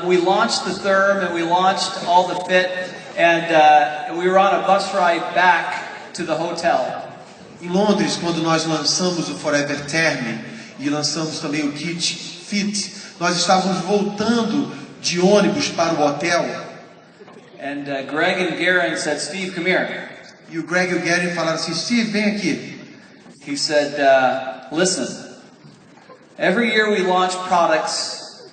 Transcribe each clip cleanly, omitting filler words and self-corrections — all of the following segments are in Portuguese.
we launched the Therm and we launched all the Fit, and we were on a bus ride back to the hotel. Em Londres, quando nós lançamos o Forever Term e lançamos também o Kit Fit, nós estávamos voltando de ônibus para o hotel. And Greg and Garen said, "Steve, come here." E o Greg e o Garen falaram assim, Steve, vem aqui. He said, "Listen, every year we launch products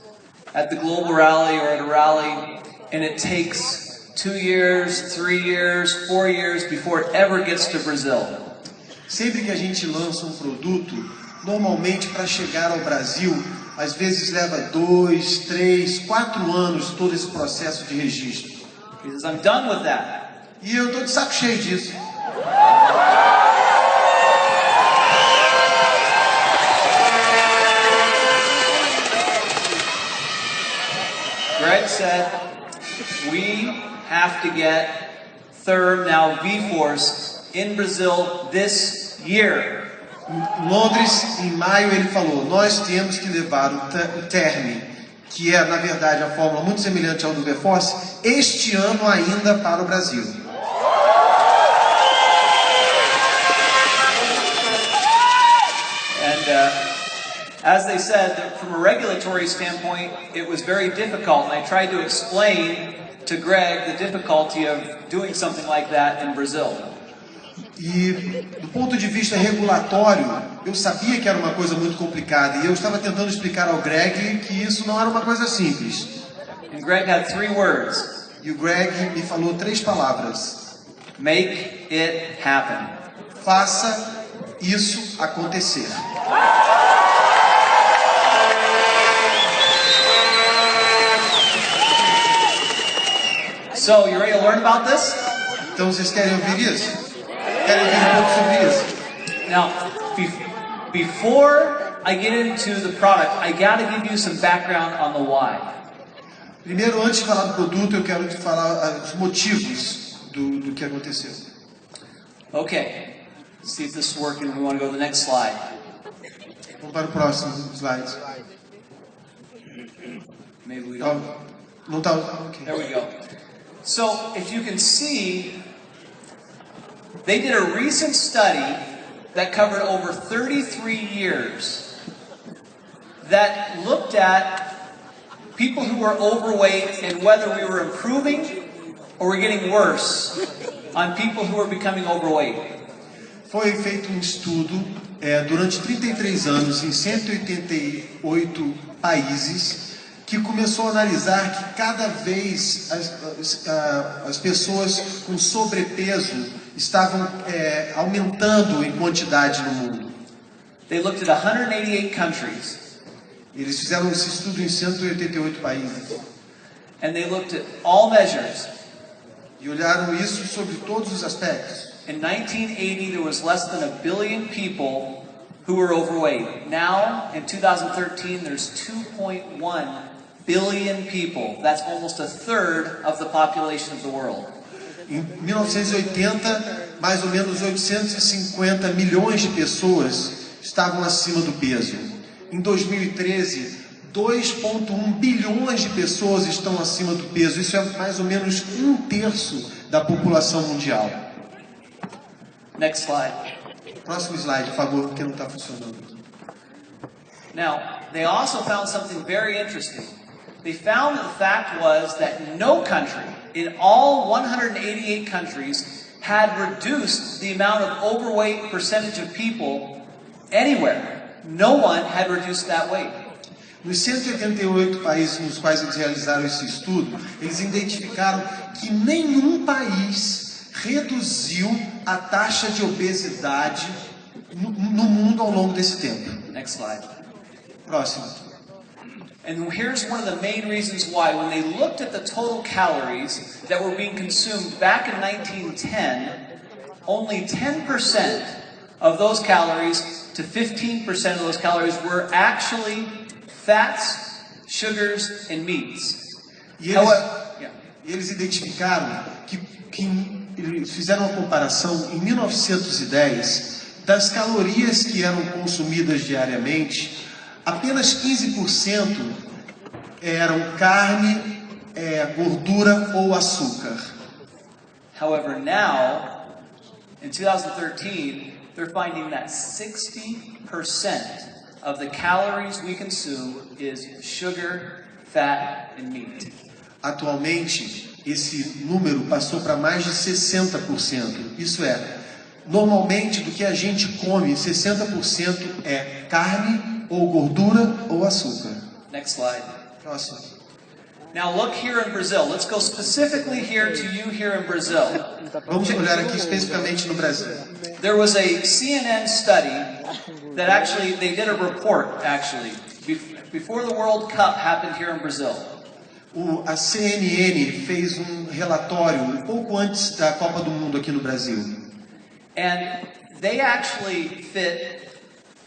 at the global rally or at a rally, and it takes 2 years, 3 years, 4 years before it ever gets to Brazil." Sempre que a gente lança um produto, normalmente para chegar ao Brasil, às vezes leva 2, 3, 4 anos todo esse processo de registro. He says, "I'm done with that." E eu estou de saco cheio disso. Greg said, "We have to get Therm, now V-Force, in Brazil this year." Em Londres, em maio, ele falou, nós temos que levar o Term, que é, na verdade, a fórmula muito semelhante ao do V-Force, este ano ainda para o Brasil. As they said, from a regulatory standpoint, it was very difficult, and I tried to explain to Greg the difficulty of doing something like that in Brazil. E do ponto de vista regulatório, eu sabia que era uma coisa muito complicada, e eu estava tentando explicar ao Greg que isso não era uma coisa simples. And Greg had 3 words. E o Greg me falou 3 palavras. Make it happen. Faça isso acontecer. So, you ready to learn about this? Então vocês querem ouvir isso? Querem ouvir um pouco sobre isso? Now, before I get into the product, I got to give you some background on the why. Primeiro, antes de falar do produto, eu quero te falar os motivos do que aconteceu. Okay, let's see if this is working. We want to go to the next slide. Vamos para o próximo slide. Maybe we don't. Não está. Okay. There we go. So, if you can see, they did a recent study that covered over 33 years that looked at people who were overweight and whether we were improving or we're getting worse on people who are becoming overweight. Foi feito um estudo durante 33 anos em 188 países que começou a analisar que cada vez as pessoas com sobrepeso estavam aumentando em quantidade no mundo. They looked at 188 countries. Eles fizeram esse estudo em 188 países. And they looked at all measures. E olharam isso sobre todos os aspectos. In 1980, there was less than 1 billion people who were overweight. Now, in 2013, there's 2.1 billion people. That's almost a third of the population of the world. Em 1980, mais ou menos 850 milhões de pessoas estavam acima do peso. Em 2013, 2,1 bilhões de pessoas estão acima do peso. Isso é mais ou menos 1/3 da população mundial. Next slide. Próximo slide, por favor, porque não está funcionando. Now, they also found something very interesting. They found that the fact was that no country, in all 188 countries, had reduced the amount of overweight percentage of people anywhere. No one had reduced that weight. Nos 188 países nos quais eles realizaram esse estudo, eles identificaram que nenhum país reduziu a taxa de obesidade no mundo ao longo desse tempo. Next slide. Próximo. And here's one of the main reasons why. When they looked at the total calories that were being consumed back in 1910, only 10% of those calories to 15% of those calories were actually fats, sugars, and meats. E eles identificaram que eles fizeram uma comparação em 1910 das calorias que eram consumidas diariamente, apenas 15% eram carne, gordura ou açúcar. However, now, in 2013, they're finding that 60% of the calories we consume is sugar, fat, and meat. Atualmente, esse número passou para mais de 60%. Isso é, normalmente do que a gente come, 60% é carne, ou gordura, ou açúcar. Next slide. Próximo. Now look here in Brazil. Let's go specifically here to you here in Brazil. Vamos olhar aqui especificamente no Brasil. There was a CNN study that actually, they did a report actually, before the World Cup happened here in Brazil. A CNN fez relatório um pouco antes da Copa do Mundo aqui no Brasil. And they actually fit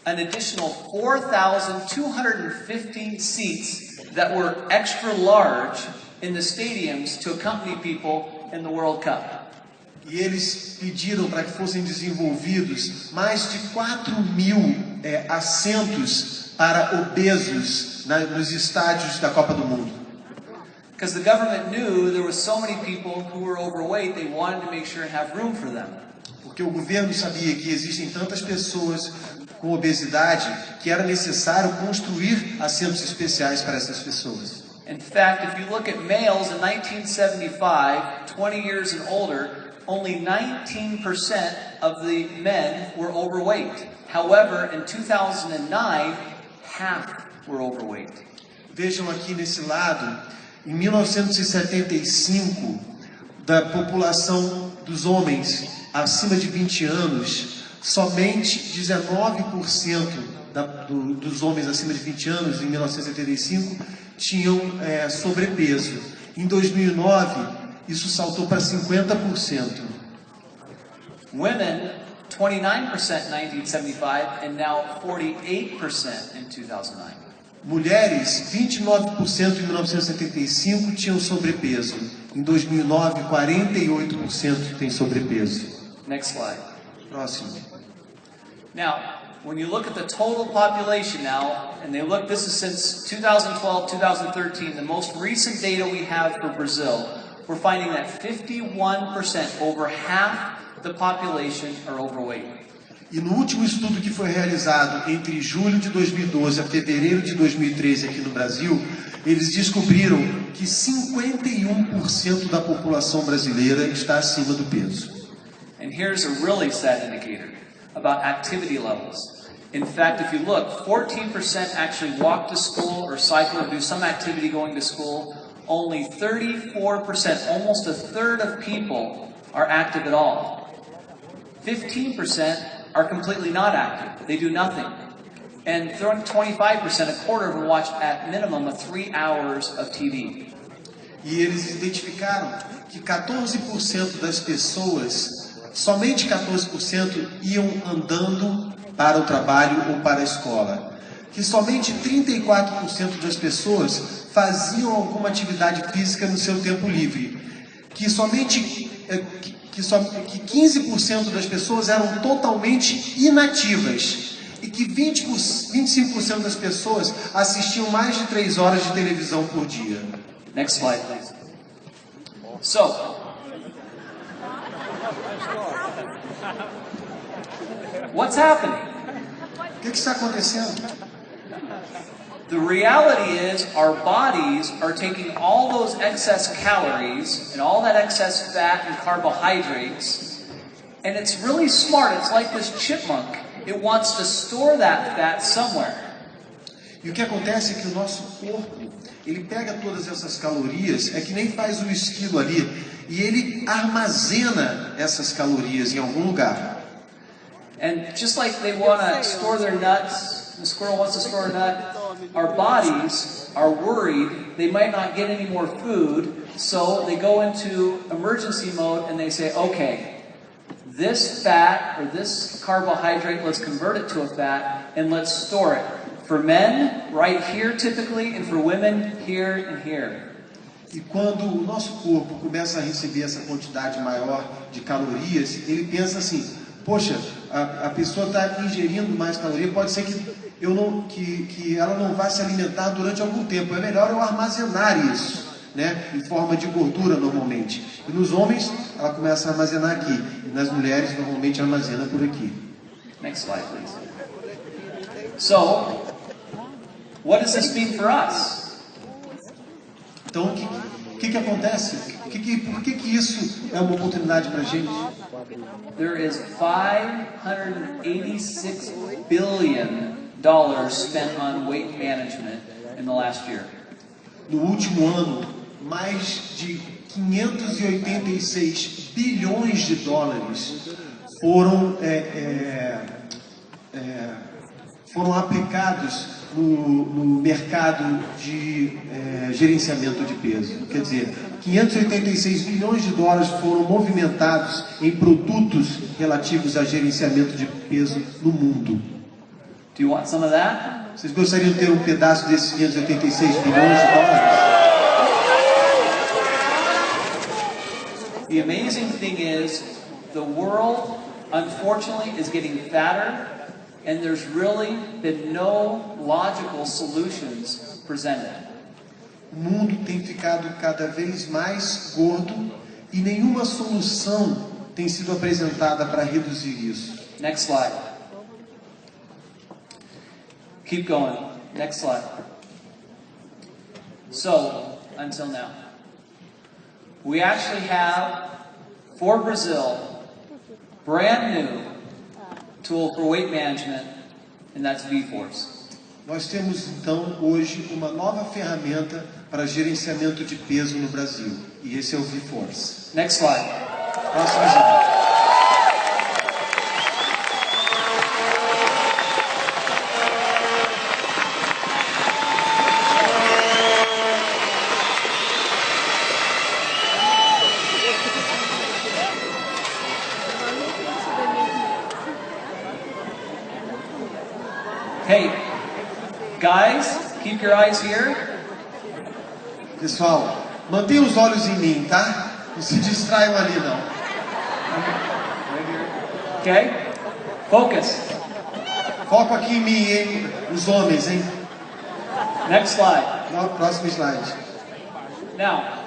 an additional 4,250 seats that were extra large in the stadiums to accompany people in the World Cup. E eles pediram para que fossem desenvolvidos mais de 4.000 assentos para obesos nos estádios da Copa do Mundo. Because the government knew there was so many people who were overweight, they wanted to make sure and have room for them. Porque o governo sabia que existem tantas pessoas com obesidade que era necessário construir assentos especiais para essas pessoas. In fact, if you look at males in 1975, 20 years and older, only 19% of the men were overweight. However, in 2009, half were overweight. Vejam aqui nesse lado, em 1975, da população dos homens acima de 20 anos, somente 19% dos homens acima de 20 anos, em 1975, tinham sobrepeso. Em 2009, isso saltou para 50%. Women, 29% in 1975 and now 48% in 2009. Mulheres, 29% em 1975 tinham sobrepeso. Em 2009, 48% têm sobrepeso. Next slide. Próximo. Now, when you look at the total population now, and they look, this is since 2012, 2013, the most recent data we have for Brazil, we're finding that 51%, over half the population, are overweight. E no último estudo que foi realizado entre julho de 2012 a fevereiro de 2013 aqui no Brasil, eles descobriram que 51% da população brasileira está acima do peso. And here's a really sad indicator about activity levels. In fact, if you look, 14% actually walk to school or cycle or do some activity going to school. Only 34%, almost a third of people, are active at all. 15% are completely not active. They do nothing. And 25%, a quarter of them watch at minimum of 3 hours of TV. E eles identificaram que 14% das pessoas, somente 14% iam andando para o trabalho ou para a escola. Que somente 34% das pessoas faziam alguma atividade física no seu tempo livre. Que 15% das pessoas eram totalmente inativas. E que 25% das pessoas assistiam mais de 3 horas de televisão por dia. Next slide, please. So, what's happening? O que está acontecendo? The reality is our bodies are taking all those excess calories and all that excess fat and carbohydrates, and it's really smart. It's like this chipmunk. It wants to store that fat somewhere. E o que acontece é que o nosso corpo, ele pega todas essas calorias, é que nem faz um esquilo ali, e ele armazena essas calorias em algum lugar. And just like they want to store their nuts, the squirrel wants to store a nut, our bodies are worried they might not get any more food, so they go into emergency mode and they say, okay, this fat or this carbohydrate, let's convert it to a fat and let's store it. For men, right here typically, and for women, here and here. E quando o nosso corpo começa a receber essa quantidade maior de calorias, ele pensa assim, poxa, a pessoa está ingerindo mais caloria, pode ser que que ela não vai se alimentar durante algum tempo. É melhor eu armazenar isso, né, em forma de gordura normalmente. E nos homens, ela começa a armazenar aqui. E nas mulheres, normalmente armazena por aqui. Next slide, please. So, what does this mean for us? Então, o que acontece? Por que isso é uma oportunidade para a gente? There is $586 billion spent on weight management in the last year. No último ano, mais de 586 bilhões de dólares foram aplicados no mercado de gerenciamento de peso. Quer dizer, 586 bilhões de dólares foram movimentados em produtos relativos a gerenciamento de peso no mundo. Do you want some of that? Vocês gostariam de ter um pedaço desses 586 bilhões de dólares? The amazing thing is, the world, unfortunately, is getting fatter, and there's really been no logical solutions presented. O mundo tem ficado cada vez mais gordo e nenhuma solução tem sido apresentada para reduzir isso. Next slide. Keep going. Next slide. So, until now, we actually have, for Brazil, brand new tool for weight management, and that's V-Force. Nós temos então hoje uma nova ferramenta para gerenciamento de peso no Brasil, e esse é o V-Force. Next slide. Próximo slide. Hey, guys, keep your eyes here. Pessoal, mantenham os olhos em mim, tá? Não se distraiam ali não. Okay? Focus. Foco aqui em mim, hein? Os homens, hein? Next slide. No, próximo slide. Now,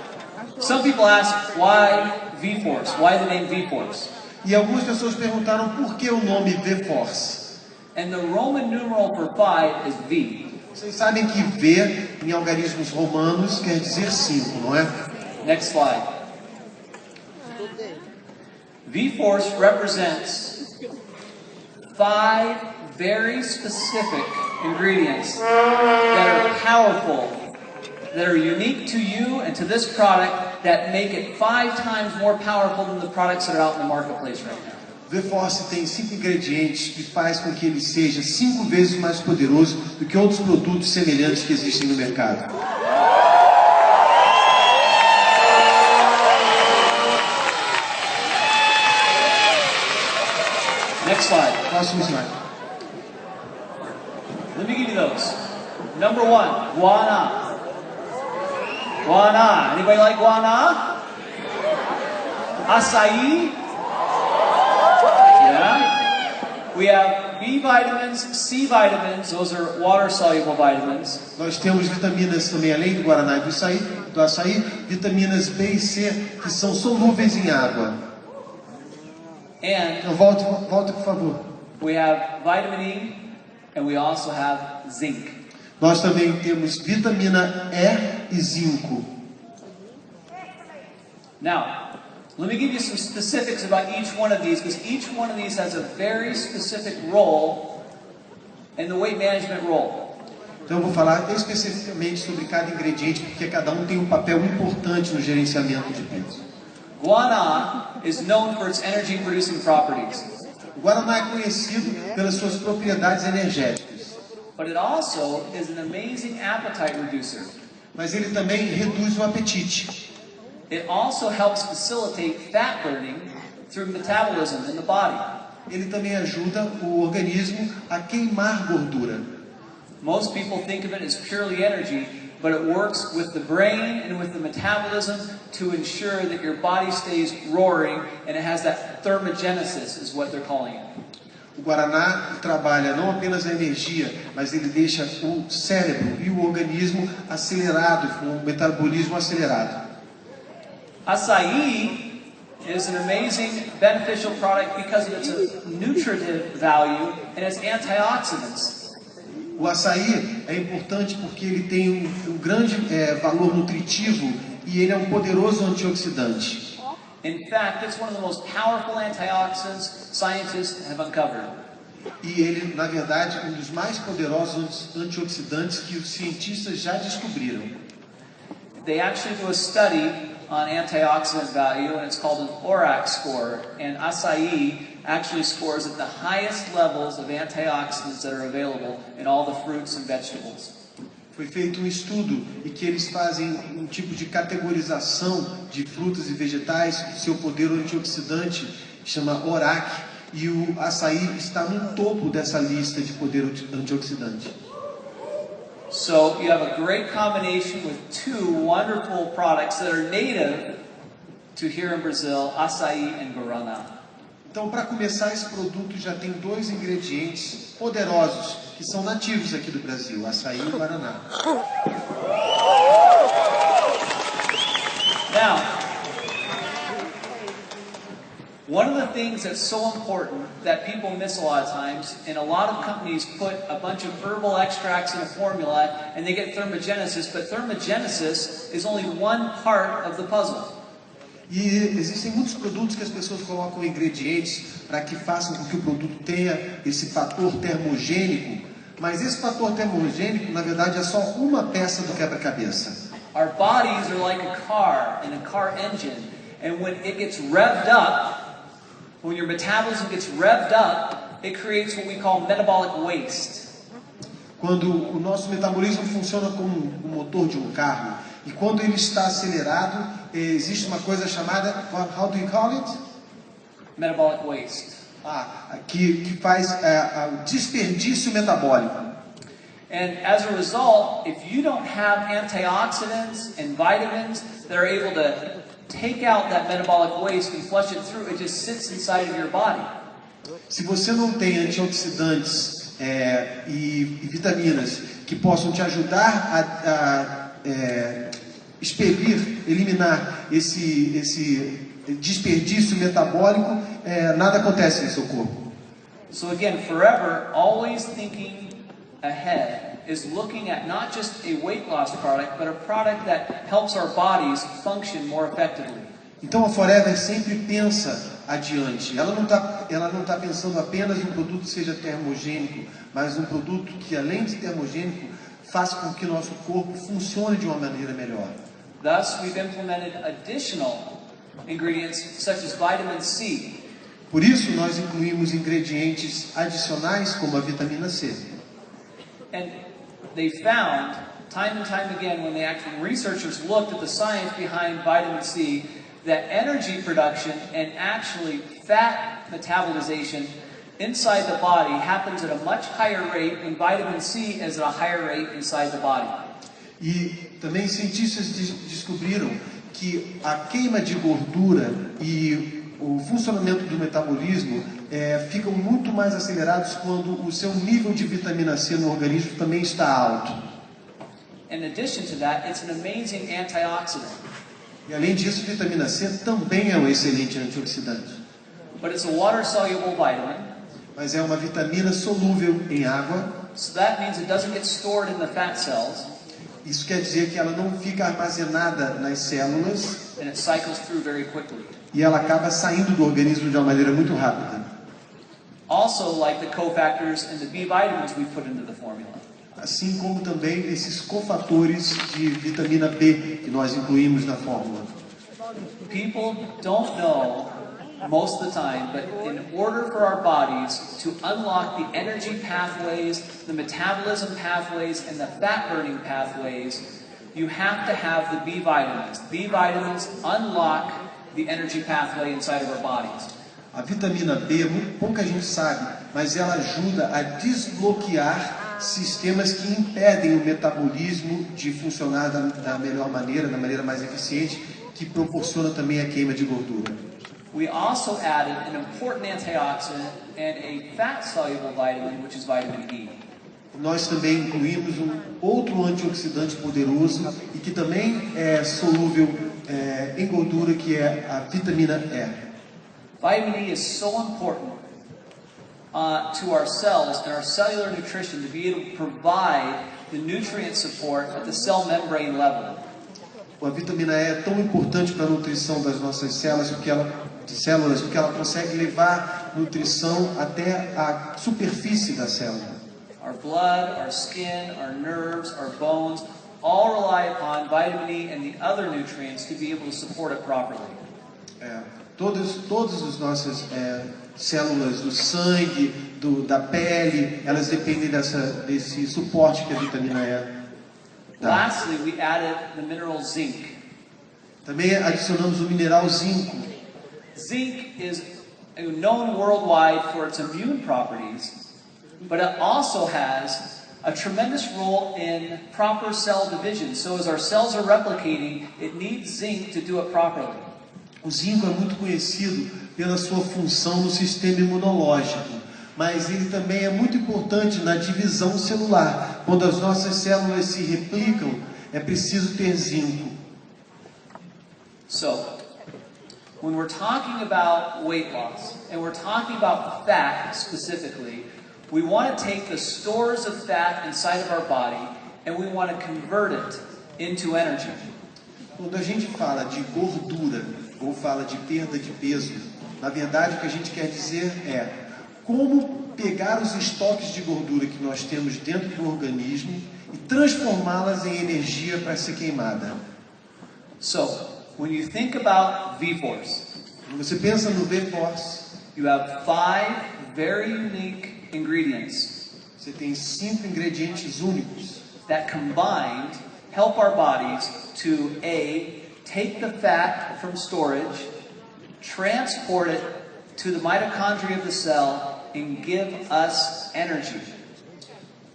some people ask, why V-Force? Why the name V-Force? E algumas pessoas perguntaram por que o nome V-Force. And the Roman numeral for 5 is V. Vocês sabem que V, em algarismos romanos, quer dizer 5, não é? Next slide. V-Force represents 5 very specific ingredients that are powerful, that are unique to you and to this product, that make it 5 times more powerful than the products that are out in the marketplace right now. V-Force tem 5 ingredientes que faz com que ele seja 5 vezes mais poderoso do que outros produtos semelhantes que existem no mercado. Next slide. Próximo slide. Let me give you those. Number 1, guana. Guana. Anybody like guana? Açaí. Yeah. We have B vitamins, C vitamins. Those are water-soluble vitamins. Nós temos vitaminas também, além do guaraná e do açaí, vitaminas B e C que são solúveis em água. And Então, volte por favor. we have vitamin E, and we also have zinc. Nós também temos vitamina E e zinco. Now, let me give you some specifics about each one of these, because each one of these has a very specific role in the weight management role. Então eu vou falar especificamente sobre cada ingrediente, porque cada um tem um papel importante no gerenciamento de peso. Guana is known for its energy producing properties, O guaraná é conhecido pelas suas propriedades energéticas, but it also is an amazing appetite reducer. mas ele também reduz o apetite. It also helps facilitate fat burning through metabolism in the body. Ele também ajuda o organismo a queimar gordura. Most people think of it as purely energy, but it works with the brain and with the metabolism to ensure that your body stays roaring, and it has that thermogenesis is what they're calling it. O guaraná trabalha não apenas a energia, mas ele deixa o cérebro e o organismo acelerado, com o metabolismo acelerado. Açaí is an amazing beneficial product because of its nutritive value and its antioxidants. O açaí é importante porque ele tem um grande valor nutritivo e ele é um poderoso antioxidante. In fact, it's one of the most powerful antioxidants scientists have uncovered. E ele, na verdade, um dos mais poderosos antioxidantes que os cientistas já descobriram. They actually do a study on antioxidant value, and it's called an ORAC score. And açaí actually scores at the highest levels of antioxidants that are available in all the fruits and vegetables. Foi feito um estudo em que eles fazem um tipo de categorização de frutas e vegetais, seu poder antioxidante chama ORAC, e o açaí está no topo dessa lista de poder antioxidante. So you have a great combination with two wonderful products that are native to here in Brazil, açaí and guaraná. Então, para começar, esse produto já tem dois ingredientes poderosos que são nativos aqui do Brasil, açaí e guaraná. Now, one of the things that's so important that people miss a lot of times, and a lot of companies put a bunch of herbal extracts in a formula and they get thermogenesis, but thermogenesis is only one part of the puzzle. E existem muitos produtos que as pessoas colocam ingredientes para que façam com que o produto tenha esse fator termogênico, mas esse fator termogênico, na verdade, é só uma peça do quebra-cabeça. Our bodies are like a car and a car engine, and when it gets revved up, when your metabolism gets revved up, it creates what we call metabolic waste. Quando o nosso metabolismo funciona como o motor de um carro, e quando ele está acelerado, existe uma coisa chamada, how do you call it? Metabolic waste. Que faz o desperdício metabólico. And as a result, if you don't have antioxidants and vitamins that are able to take out that metabolic waste and flush it through, it just sits inside of your body. Se você não tem antioxidantes e vitaminas que possam te ajudar a expelir, eliminar esse desperdício metabólico, nada acontece no seu corpo. So again, forever, always thinking ahead is looking at not just a weight loss product, but a product that helps our bodies function more effectively. Então a Forever sempre pensa adiante. Ela não tá pensando apenas em um produto que seja termogênico, mas um produto que, além de termogênico, faça com que nosso corpo funcione de uma maneira melhor. Thus, we've implemented additional ingredients such as vitamin C. Por isso, nós incluímos ingredientes adicionais como a vitamina C. And they found, time and time again, when the actual researchers looked at the science behind vitamin C, that energy production and actually fat metabolization inside the body happens at a much higher rate when vitamin C is at a higher rate inside the body. E também cientistas descobriram que a queima de gordura e o funcionamento do metabolismo ficam muito mais acelerados quando o seu nível de vitamina C no organismo também está alto. In addition to that, it's an amazing antioxidant. E além disso, vitamina C também é um excelente antioxidante. But it's a water-soluble vitamin. Mas é uma vitamina solúvel em água. So that means it doesn't get stored in the fat cells. Isso quer dizer que ela não fica armazenada nas células. And it cycles through very quickly. E ela acaba saindo do organismo de uma maneira muito rápida. Also, like the cofactors and the B vitamins we put into the formula. Assim como também esses cofatores de vitamina B que nós incluímos na fórmula. People don't know most of the time, but in order for our bodies to unlock the energy pathways, the metabolism pathways, and the fat burning pathways, you have to have the B vitamins. B vitamins unlock the energy pathway inside of our bodies. A vitamina B, pouca gente sabe, mas ela ajuda a desbloquear sistemas que impedem o metabolismo de funcionar da melhor maneira, da maneira mais eficiente, que proporciona também a queima de gordura. we also added an important antioxidant and a fat-soluble vitamin, which is vitamin E. Nós também incluímos um outro antioxidante poderoso e que também é solúvel em gordura, que é a vitamina E. Vitamin E is so important to our cells and our cellular nutrition to be able to provide the nutrient support at the cell membrane level. A vitamina E é tão importante para a nutrição das nossas células porque ela consegue levar nutrição até a superfície da célula. Our blood, our skin, our nerves, our bones all rely upon vitamin E and the other nutrients to be able to support it properly. Todas as nossas células do sangue, da pele, elas dependem desse suporte que a vitamina E dá. Lastly, we added the mineral zinc. Também adicionamos o mineral zinco. Zinc is known worldwide for its immune properties, but it also has a tremendous role in proper cell division. So as our cells are replicating, it needs zinc to do it properly. O zinco é muito conhecido pela sua função no sistema imunológico, mas ele também é muito importante na divisão celular. Quando as nossas células se replicam, é preciso ter zinco. So, when we're talking about weight loss, and we're talking about fat specifically, we want to take the stores of fat inside of our body, and we want to convert it into energy. Quando a gente fala de gordura, ou fala de perda de peso, na verdade o que a gente quer dizer é como pegar os estoques de gordura que nós temos dentro do organismo e transformá-las em energia para ser queimada. So, when you think about V-Force, quando você pensa no V-Force, you have 5 very unique ingredients. Você tem 5 ingredientes únicos that combined help our bodies to take the fat from storage, transport it to the mitochondria of the cell, and give us energy.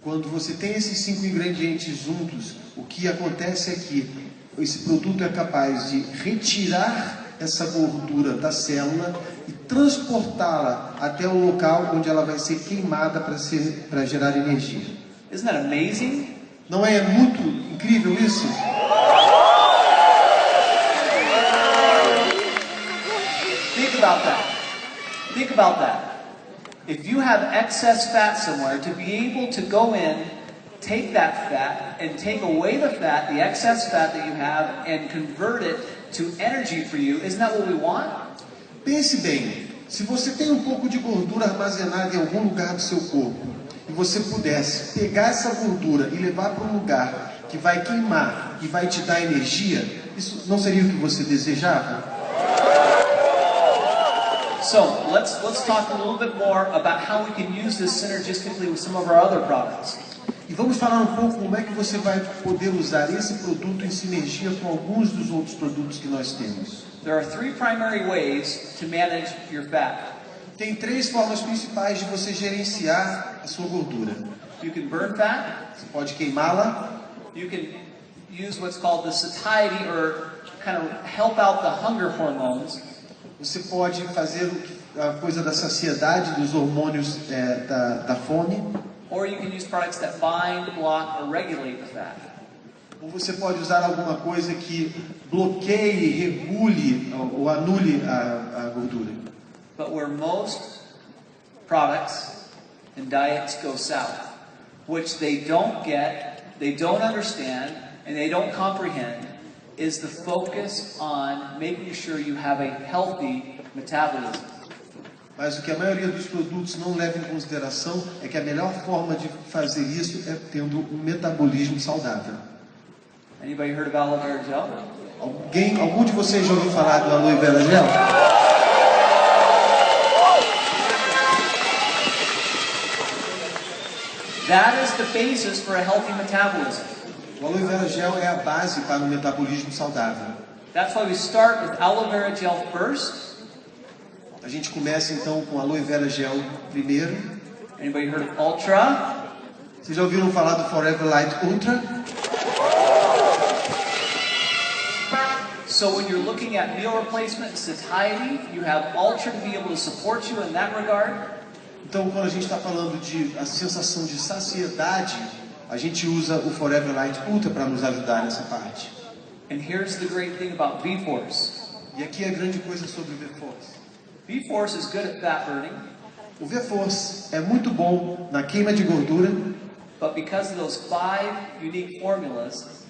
Quando você tem esses 5 ingredientes juntos, o que acontece é que esse produto é capaz de retirar essa gordura da célula e transportá-la até o local onde ela vai ser queimada para gerar energia. Isn't that amazing? Não é muito incrível isso? Think about that. Think about that. If you have excess fat somewhere, to be able to go in, take that fat, and take away the fat, the excess fat that you have, and convert it to energy for you, isn't that what we want? Pense bem, se você tem um pouco de gordura armazenada em algum lugar do seu corpo, e você pudesse pegar essa gordura e levar para um lugar que vai queimar e vai te dar energia, isso não seria o que você desejava? So, let's talk a little bit more about how we can use this synergistically with some of our other products. E vamos falar um pouco como é que você vai poder usar esse produto em sinergia com alguns dos outros produtos que nós temos. There are 3 primary ways to manage your fat. Tem 3 formas principais de você gerenciar a sua gordura. You can burn fat. Você pode queimá-la. You can use what's called the satiety, or kind of help out the hunger hormones. Você pode fazer a coisa da saciedade, dos hormônios da fome. Or you can use products that bind, block, or regulate the fat. Ou você pode usar alguma coisa que bloqueie, regule ou anule a gordura. But where most products and diets go south, which they don't get, they don't understand, and they don't comprehend, is the focus on making sure you have a healthy metabolism. Mas o que a maioria dos produtos não leva em consideração é que a melhor forma de fazer isso é tendo um metabolismo saudável. Anybody heard of Aloe Vera gel? Algum de vocês já ouviu falar do Aloe Vera gel? That is the basis for a healthy metabolism. O Aloe Vera gel é a base para um metabolismo saudável. That's why we start with Aloe Vera gel first. A gente começa então com Aloe Vera gel primeiro. Anybody heard of Ultra? Vocês já ouviram falar do Forever Light Ultra? So when you're looking at meal replacement and satiety, you have Ultra to be able to support you in that regard. Então, quando a gente está falando de a sensação de saciedade, a gente usa o Forever Light Ultra para nos ajudar nessa parte. And here's the great thing about V-Force. E aqui é a grande coisa sobre o V-Force. V-Force is good at fat burning. O V-Force é muito bom na queima de gordura, But because of those 5 unique formulas,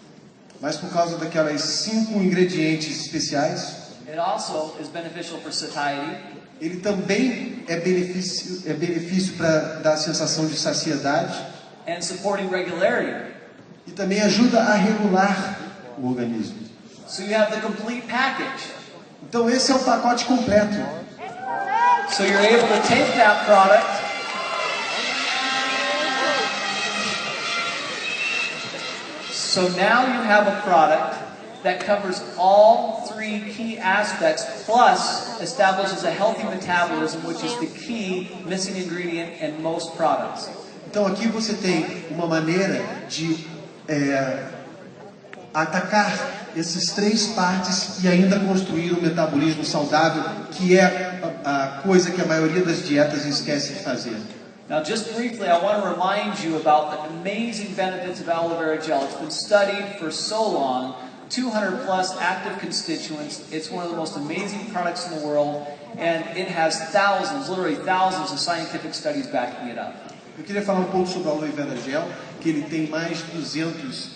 mas por causa daquelas 5 ingredientes especiais, it also is beneficial for satiety. ele também é benefício para dar a sensação de saciedade And supporting regularity. e também ajuda a regular o organismo. So you have the complete package. Então esse é o pacote completo. So you're able to take that product so now you have a product that covers all 3 key aspects, plus establishes a healthy metabolism, which is the key missing ingredient in most products. Então aqui você tem uma maneira de atacar esses 3 partes e ainda construir um metabolismo saudável, que é a coisa que a maioria das dietas esquece de fazer. Now, just briefly, I want to remind you about the amazing benefits of aloe vera gel. It's been studied for so long, 200 plus active constituents. It's one of the most amazing products in the world, and it has thousands, literally thousands of scientific studies backing it up. Eu queria falar um pouco sobre a aloe vera gel, que ele tem mais de 200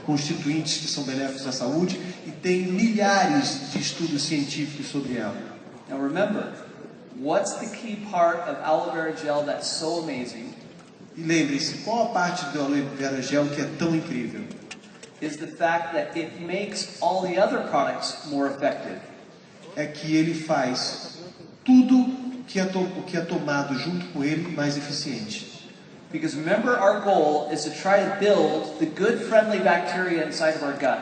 constituintes que são benéficos à saúde e tem milhares de estudos científicos sobre ela. Now remember, what's the key part of aloe vera gel that's so amazing? E lembre-se, qual a parte do aloe vera gel que é tão incrível? Is the fact that it makes all the other products more effective. É que ele faz tudo que é tomado junto com ele mais eficiente. Because remember, our goal is to try to build the good friendly bacteria inside of our gut.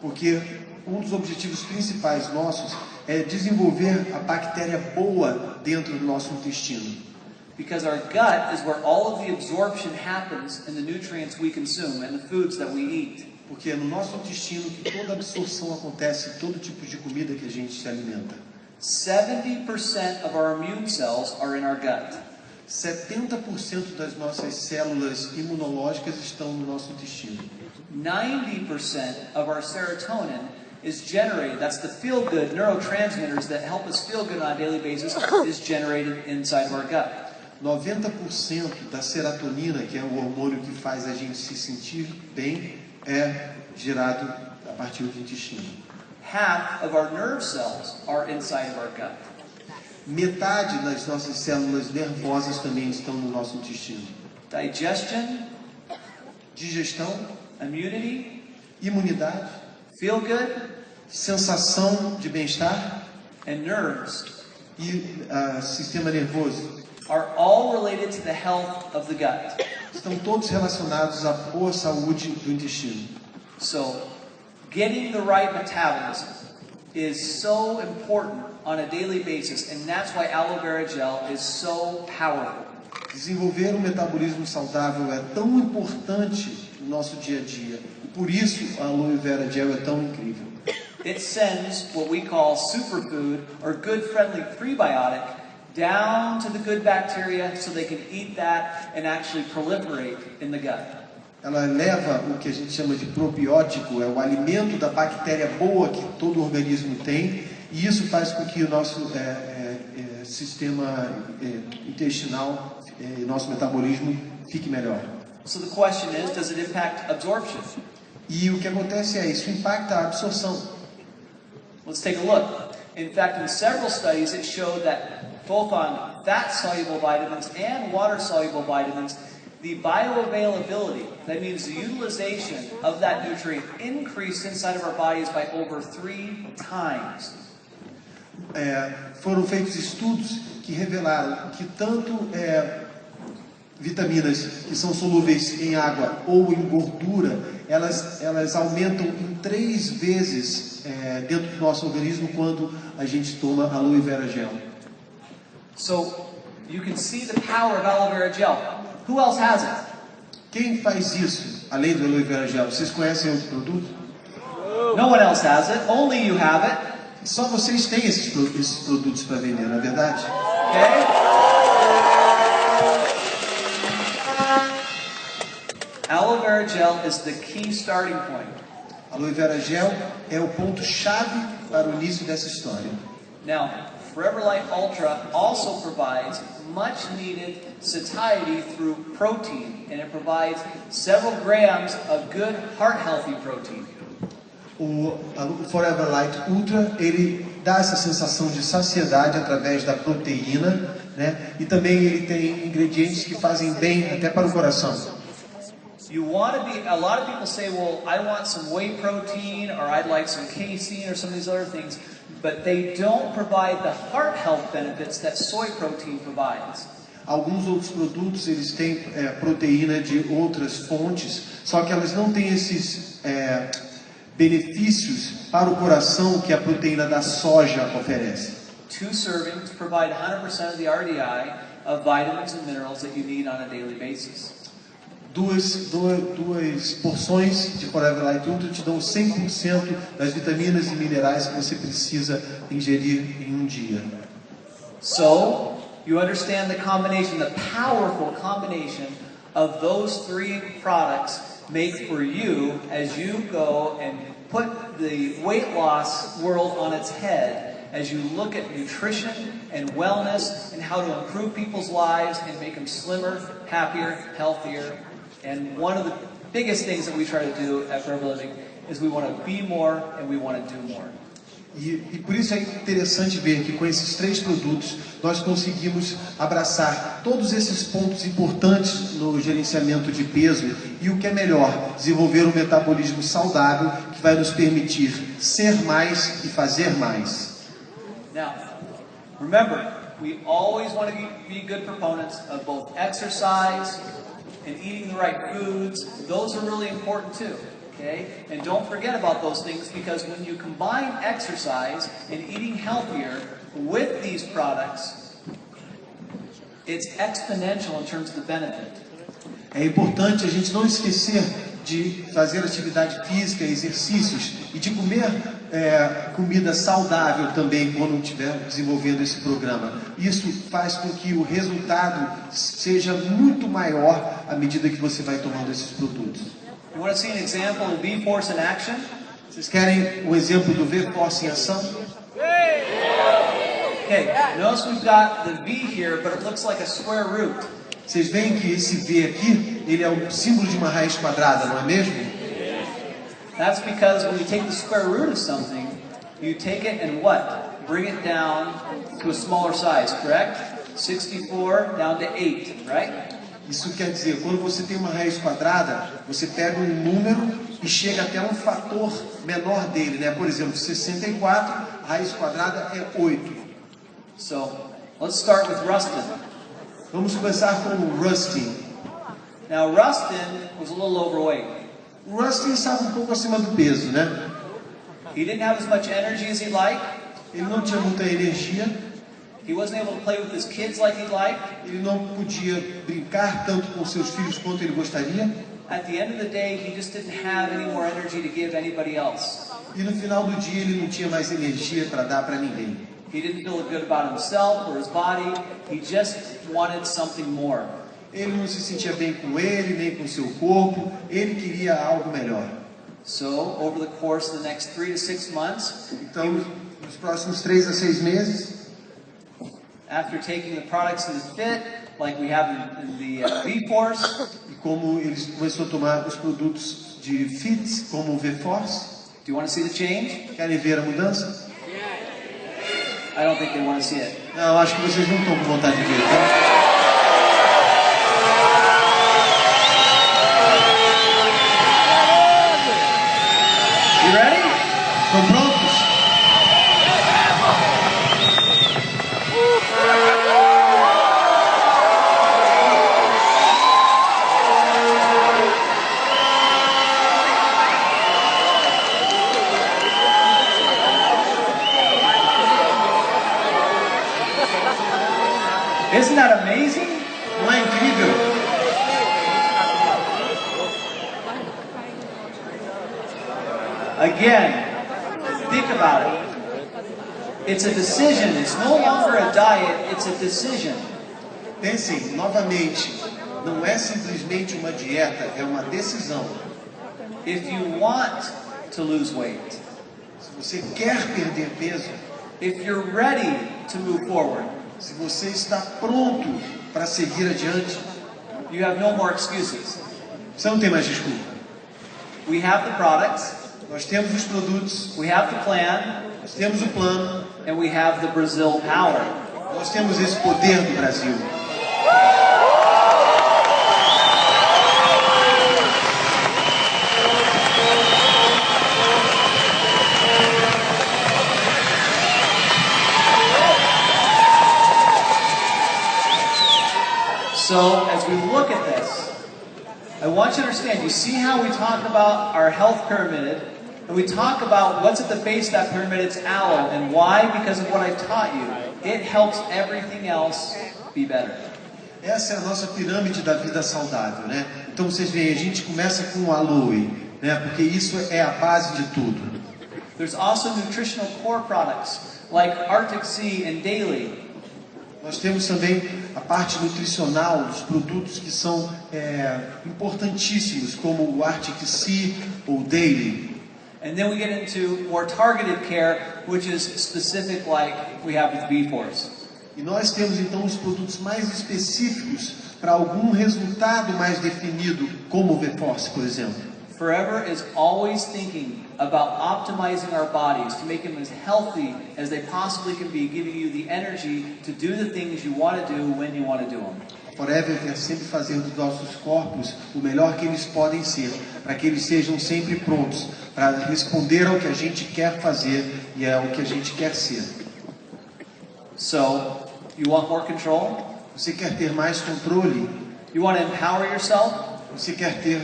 Porque um dos objetivos principais nossos é desenvolver a bactéria boa dentro do nosso intestino. Because our gut is where all of the absorption happens in the nutrients we consume and the foods that we eat. Porque é no nosso intestino que toda a absorção acontece em todo tipo de comida que a gente se alimenta. 70% of our immune cells are in our gut. 70% das nossas células imunológicas estão no nosso intestino. 90% of our serotonin is generated, that's the feel-good neurotransmitters that help us feel good on a daily basis, is generated inside of our gut. 90% da serotonina, que é o hormônio que faz a gente se sentir bem, é gerado a partir do intestino. Half of our nerve cells are inside of our gut. Metade das nossas células nervosas também estão no nosso intestino. Digestion, Digestão, immunity, imunidade, feel good, sensação de bem-estar and nerves e sistema nervoso are all related to the health of the gut. estão todos relacionados à boa saúde do intestino. So, getting the right metabolism is so important on a daily basis, and that's why aloe vera gel is so powerful. Desenvolver um metabolismo saudável é tão importante no nosso dia a dia, e por isso a aloe vera gel é tão incrível. It sends what we call superfood or good friendly prebiotic down to the good bacteria so they can eat that and actually proliferate in the gut. Ela leva o que a gente chama de probiótico, é o alimento da bactéria boa que todo organismo tem, e isso faz com que o nosso sistema intestinal, nosso metabolismo fique melhor. So the question is, does it impact absorption? E o que acontece é isso impacta a absorção. Let's take a look. In fact, in several studies, it showed that both on fat-soluble vitamins and water-soluble vitamins, the bioavailability, that means the utilization of that nutrient, increased inside of our bodies by over 3 times. Foram feitos estudos que revelaram que tanto vitaminas que são solúveis em água ou em gordura, elas aumentam em 3 vezes dentro do nosso organismo quando a gente toma aloe vera gel. So, you can see the power of aloe vera gel. Who else has it? Quem faz isso, além do aloe vera gel? Vocês conhecem outro produto? No one else has it. Only you have it. Só vocês têm esses produtos para vender, não é verdade? Okay? Aloe Vera Gel is the key starting point. Aloe Vera Gel é o ponto-chave para o início dessa história. Now, Forever Life Ultra also provides much needed satiety through protein, and it provides several grams of good heart healthy protein. O Forever Light Ultra, ele dá essa sensação de saciedade através da proteína, né? E também ele tem ingredientes que fazem bem até para o coração. You want to be, a lot of people say, well, I want some whey protein, or I'd like some casein, or some of these other things, but they don't provide the heart health benefits that soy protein provides. Alguns outros produtos, eles têm proteína de outras fontes, só que elas não têm esses benefícios para o coração que a proteína da soja oferece. 2 servings provide 100% of the RDI of vitamins and minerals that you need on a daily basis. Duas porções de Forever Light Ultra te dão 100% das vitaminas e minerais que você precisa ingerir em um dia. So, you understand the combination, the powerful combination of those 3 products make for you as you go and put the weight loss world on its head as you look at nutrition and wellness and how to improve people's lives and make them slimmer, happier, healthier. And one of the biggest things that we try to do at Forever Living is we want to be more and we want to do more. E por isso é interessante ver que com esses 3 produtos nós conseguimos abraçar todos esses pontos importantes no gerenciamento de peso e o que é melhor, desenvolver um metabolismo saudável que vai nos permitir ser mais e fazer mais. Now, remember, we always want to be good proponents of both exercise and eating the right foods. Those are really important too. Okay? And don't forget about those things, because when you combine exercise and eating healthier with these products, it's exponential in terms of the benefit. É importante a gente não esquecer de fazer atividade física, exercícios e de comer comida saudável também quando estiver desenvolvendo esse programa. Isso faz com que o resultado seja muito maior à medida que você vai tomando esses produtos. You want to see an example of V-Force in action? Vocês querem o exemplo do V-Force em ação? Okay, notice we've got the V here, but it looks like a square root. Vocês veem que esse V aqui, ele é o símbolo de uma raiz quadrada, não é mesmo? That's because when you take the square root of something, you take it and what? Bring it down to a smaller size, correct? 64 down to 8, right? Isso quer dizer, quando você tem uma raiz quadrada, você pega um número e chega até um fator menor dele, né? Por exemplo, 64, a raiz quadrada é 8. So, let's start with Rustin. Vamos começar com o Rustin. Now, Rustin was a little overweight. O Rustin estava um pouco acima do peso, né? He didn't have as much energy as he'd like. Ele não tinha muita energia. He wasn't able to play with his kids like he'd like. Ele não podia brincar tanto com seus filhos quanto ele gostaria. At the end of the day, he just didn't have any more energy to give anybody else. E no final do dia ele não tinha mais energia para dar para ninguém. He didn't feel good about himself or his body. He just wanted something more. Ele não se sentia bem com ele, nem com seu corpo. Ele queria algo melhor. So, over the course of the next 3 to 6 months, Então, nos próximos 3 a 6 meses, after taking the products in the fit, like we have in the V-Force, e como ele começou a tomar os produtos de FIT, como o V-Force, do you want to see the change? querem ver a mudança? I don't think they want to see it. Não, acho que vocês não estão com vontade de ver, tá? You ready? Estão prontos? Isn't that amazing? Não é incrível? Again, Think about it. It's a decision. It's no longer a diet, it's a decision. Pensem novamente, não é simplesmente uma dieta, é uma decisão. If you want to lose weight, Se você quer perder peso, if you're ready to move forward, se você está pronto para seguir adiante, you have no more excuses. você não tem mais desculpa. We have the products, Nós temos os produtos, we have the plan, nós temos o plano, and we have the Brazil power. nós temos esse poder do Brasil. So, as we look at this, I want you to understand, you see how we talk about our health pyramid, and we talk about what's at the base of that pyramid, it's aloe, and why? Because of what I've taught you. It helps everything else be better. Essa é a nossa pirâmide da vida saudável, né? Então vocês veem, a gente começa com o aloe, né? Porque isso é a base de tudo. There's also nutritional core products, like Arctic Sea and Daily. Nós temos também a parte nutricional dos produtos que são importantíssimos, como o Arctic Sea ou Daily. And then we get into more targeted care, which is specific like we have with B-Force. E nós temos então os produtos mais específicos para algum resultado mais definido, como o V-Force, por exemplo. Forever is always thinking about optimizing our bodies to make them as healthy as they possibly can be, giving you the energy to do the things you want to do when you want to do them. Forever quer sempre fazer dos nossos corpos o melhor que eles podem ser, para que eles sejam sempre prontos para responder ao que a gente quer fazer e ao que a gente quer ser. So, you want more control? Você quer ter mais controle? You want to empower yourself? Você quer ter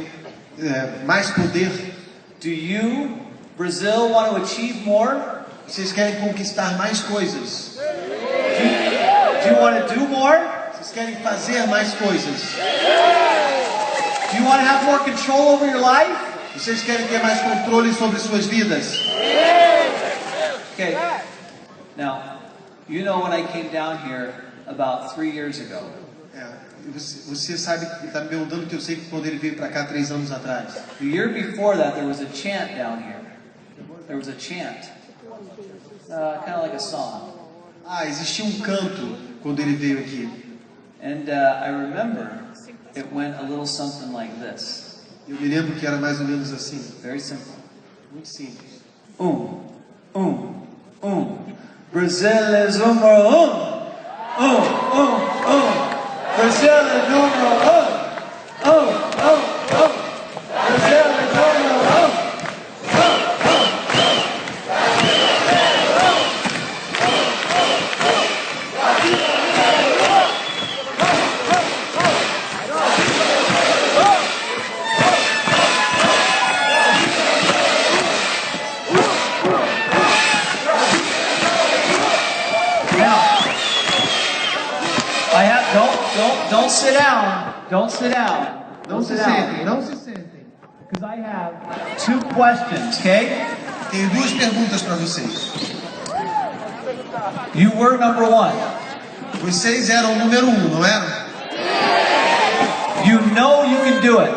mais poder? Do you, Brazil, want to achieve more? Vocês querem conquistar mais coisas? Do you want to do more? Vocês querem fazer mais coisas? Do you want to have more control over your life? Vocês querem ter mais controle sobre suas vidas? Okay. Now, you know when I came down here about 3 years ago. Você sabe que está me perguntando que eu sei que quando ele veio para cá 3 anos atrás. The year before that, there was a chant down here. There was a chant, kind of like a song. Existia um canto quando ele veio aqui. And I remember it went a little something like this. Eu me lembro que era mais ou menos assim. Very simple. Muito simples. Brasil é número 1. Brasil é número 1. Brasil é número 1. Don't sit down. Don't sit down. Não se sentem, não se sentem. Because I have 2 questions, okay? Tenho 2 perguntas para vocês. You were number 1. Vocês eram o número 1, não eram? You know you can do it.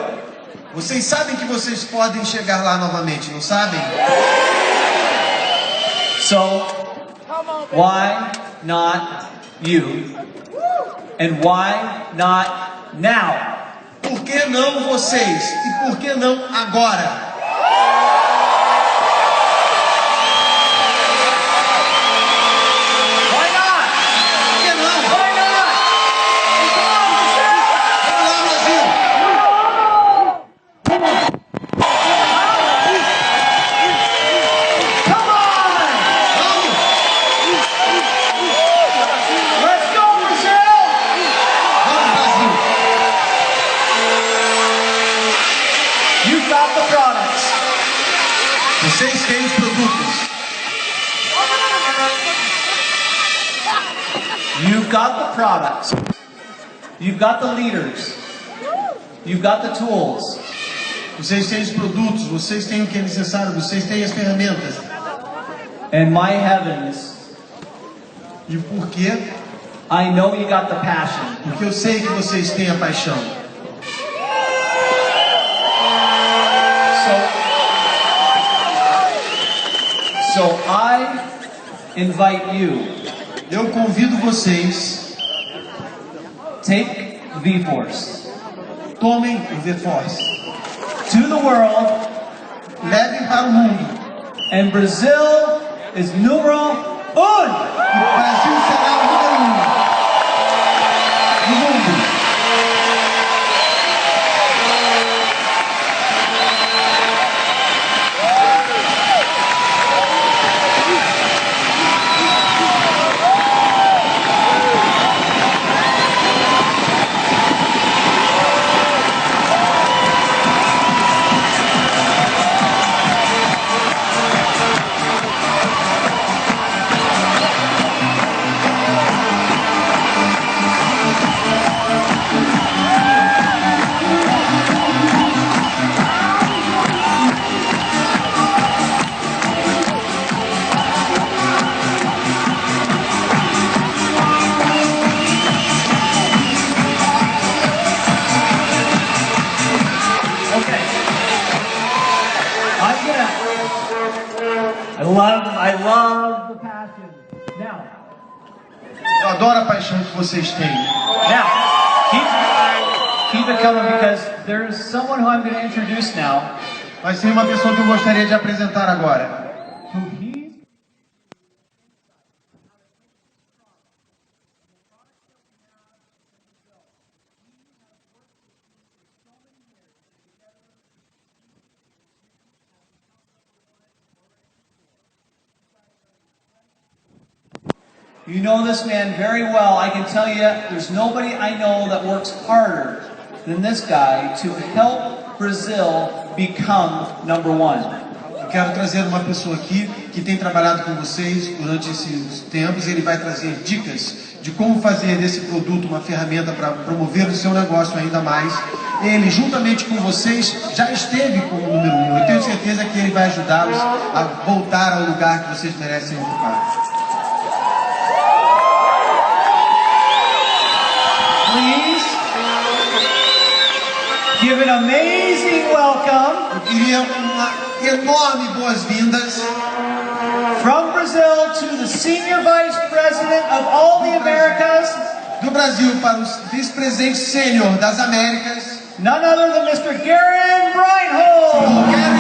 Vocês sabem que vocês podem chegar lá novamente, não sabem? So, why not you? And why not now? Por que não vocês? E por que não agora? Why not? Por que não? Why not? Vamos lá, Brasil! Come on! Let's go, Brazil! Vamos, Brasil! You've got the products. Vocês têm os produtos. You've got the products. You've got the leaders. You've got the tools. Vocês têm os produtos, vocês têm o que é necessário, vocês têm as ferramentas. and my heavens, E por quê? I know you got the passion. Porque eu sei que vocês têm a paixão. So I invite you, Eu convido vocês, take V-Force tomem o V-Force, to the world, levem para o mundo. and Brazil is número O Brasil será o número 1 do mundo. Okay. I love the passion. Now, Eu adoro a paixão que vocês têm. keep it coming because there's someone who I'm going to introduce now. Mas tem uma pessoa que eu gostaria de apresentar agora. You know this man very well. I can tell you there's nobody I know that works harder than this guy to help Brazil become number one. Eu quero trazer uma pessoa aqui que tem trabalhado com vocês durante esses tempos. Ele vai trazer dicas de como fazer desse produto uma ferramenta para promover o seu negócio ainda mais. Ele, juntamente com vocês, já esteve como número 1. Eu tenho certeza que ele vai ajudá-los a voltar ao lugar que vocês merecem ocupar. Please give an amazing welcome Eu queria uma enorme boas-vindas from Brazil to the Senior Vice President of all the Americas, do Brasil para o vice-presidente sênior das Américas, none other than Mr. Garen o Reinhold. Vera